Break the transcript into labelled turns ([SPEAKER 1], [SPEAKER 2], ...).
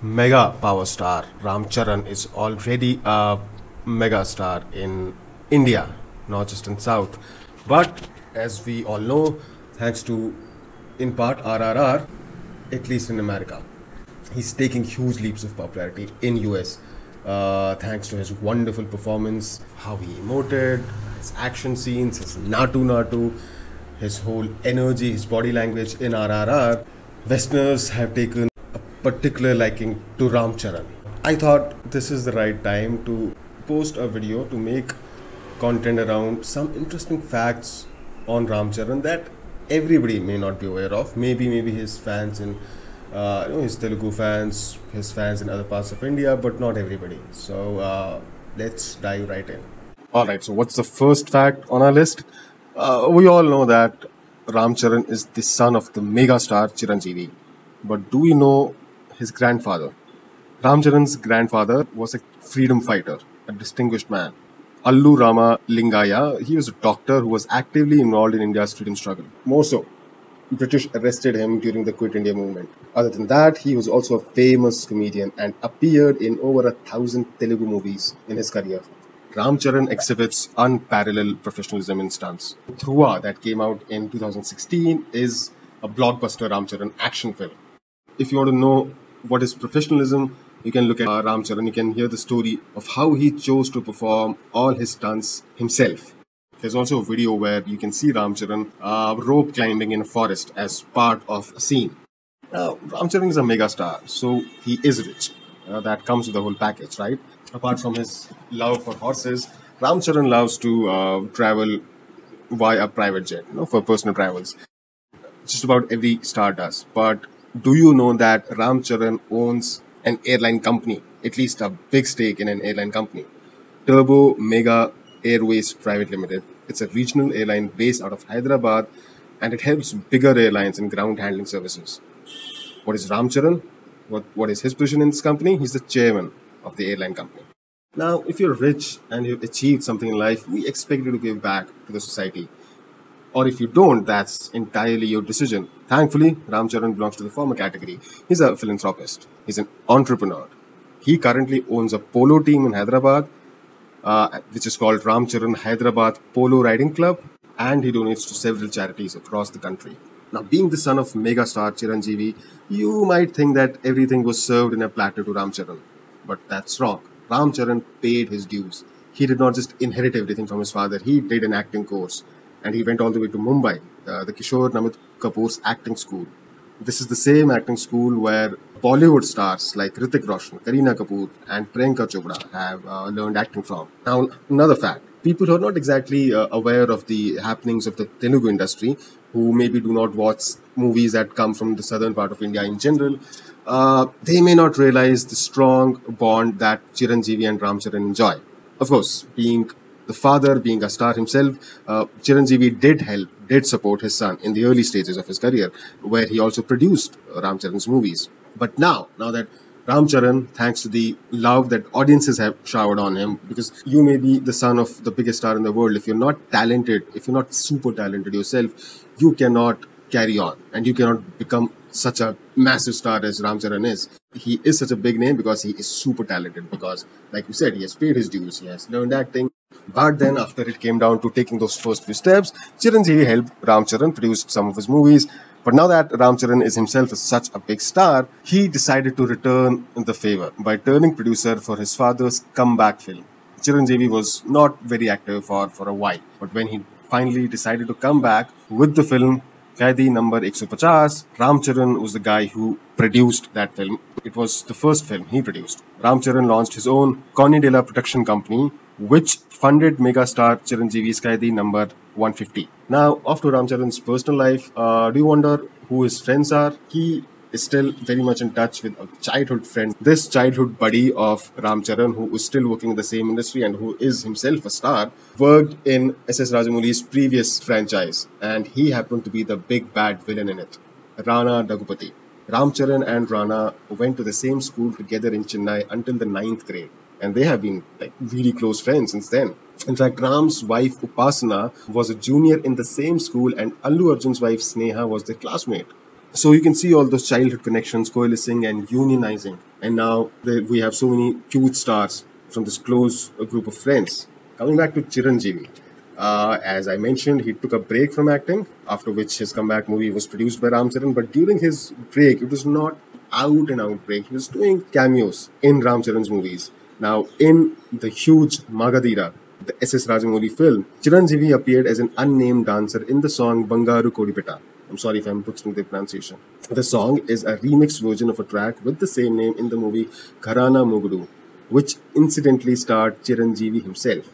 [SPEAKER 1] mega power star Ram Charan is already a mega star in India, not just in South. But as we all know, thanks to in part RRR, at least in America, he's taking huge leaps of popularity in US. Thanks to his wonderful performance, how he emoted, his action scenes, his natu natu, his whole energy, his body language in RRR, Westerners have taken a particular liking to Ram Charan. I thought this is the right time to post a video to make content around some interesting facts on Ram Charan that everybody may not be aware of. Maybe his fans in his Telugu fans, his fans in other parts of India, but not everybody. So let's dive right in. All right. So what's the first fact on our list? We all know that Ram Charan is the son of the mega star Chiranjeevi. But do we know his grandfather? Ram Charan's grandfather was a freedom fighter, a distinguished man. Allu Rama Lingaya, he was a doctor who was actively involved in India's freedom struggle. More so, British arrested him during the Quit India movement. Other than that, he was also a famous comedian and appeared in over 1,000 Telugu movies in his career. Ram Charan exhibits unparalleled professionalism in stunts. Dhruva, that came out in 2016, is a blockbuster Ram Charan action film. If you want to know what is professionalism, you can look at Ram Charan. You can hear the story of how he chose to perform all his stunts himself. There's also a video where you can see Ram Charan rope climbing in a forest as part of a scene. Now, Ram Charan is a mega star, so he is rich. That comes with the whole package, right? Apart from his love for horses, Ram Charan loves to travel via private jet, for personal travels. Just about every star does. But do you know that Ram Charan owns an airline company, at least a big stake in an airline company? Turbo Mega Airways Private Limited. It's a regional airline based out of Hyderabad, and it helps bigger airlines in ground handling services. What is Ram Charan? What is his position in this company? He's the chairman of the airline company. Now, if you're rich and you've achieved something in life, we expect you to give back to the society. Or if you don't, that's entirely your decision. Thankfully, Ram Charan belongs to the former category. He's a philanthropist. He's an entrepreneur. He currently owns a polo team in Hyderabad, which is called Ram Charan Hyderabad Polo Riding Club, and he donates to several charities across the country. Now, being the son of megastar Chiranjeevi, you might think that everything was served in a platter to Ram Charan. But that's wrong. Ram Charan paid his dues. He did not just inherit everything from his father. He did an acting course. And he went all the way to Mumbai, the Kishore Namit Kapoor's acting school. This is the same acting school where Bollywood stars like Hrithik Roshan, Kareena Kapoor and Priyanka Chopra have learned acting from. Now, another fact. People who are not exactly aware of the happenings of the Telugu industry, who maybe do not watch movies that come from the southern part of India in general, they may not realize the strong bond that Chiranjeevi and Ram Charan enjoy. Of course, being the father, being a star himself, Chiranjeevi did support his son in the early stages of his career, where he also produced Ram Charan's movies. But now that Ram Charan, thanks to the love that audiences have showered on him, because you may be the son of the biggest star in the world, if you're not talented, if you're not super talented yourself, you cannot carry on and you cannot become such a massive star as Ram Charan is. He is such a big name because he is super talented, because, like we said, he has paid his dues, he has learned acting. But then after it came down to taking those first few steps, Chiranjeevi helped Ram Charan produce some of his movies. But now that Ram Charan is himself such a big star, he decided to return the favor by turning producer for his father's comeback film. Chiranjeevi was not very active for a while, but when he finally decided to come back with the film Kaidi number 150, Ram Charan was the guy who produced that film. It was the first film he produced. Ram Charan launched his own Conidela production company, which funded megastar Chiranjeevi's Kaidi number 150. Now, off to Ram Charan's personal life. Do you wonder who his friends are? He is still very much in touch with a childhood friend. This childhood buddy of Ram Charan, who is still working in the same industry and who is himself a star, worked in S.S. Rajamouli's previous franchise, and he happened to be the big bad villain in it, Rana Daggubati. Ram Charan and Rana went to the same school together in Chennai until the 9th grade. And they have been really close friends since then. In fact, Ram's wife Upasana was a junior in the same school, and Allu Arjun's wife Sneha was their classmate. So you can see all those childhood connections coalescing and unionizing. And now we have so many cute stars from this close group of friends. Coming back to Chiranjeevi, as I mentioned, he took a break from acting, after which his comeback movie was produced by Ram Charan. But during his break, it was not out and out break. He was doing cameos in Ram Charan's movies. Now, in the huge Magadira, the S.S. Rajamouli film, Chiranjeevi appeared as an unnamed dancer in the song Bangaru Kodipeta. I'm sorry if I'm butchering the pronunciation. The song is a remixed version of a track with the same name in the movie Gharana Mogudu, which incidentally starred Chiranjeevi himself.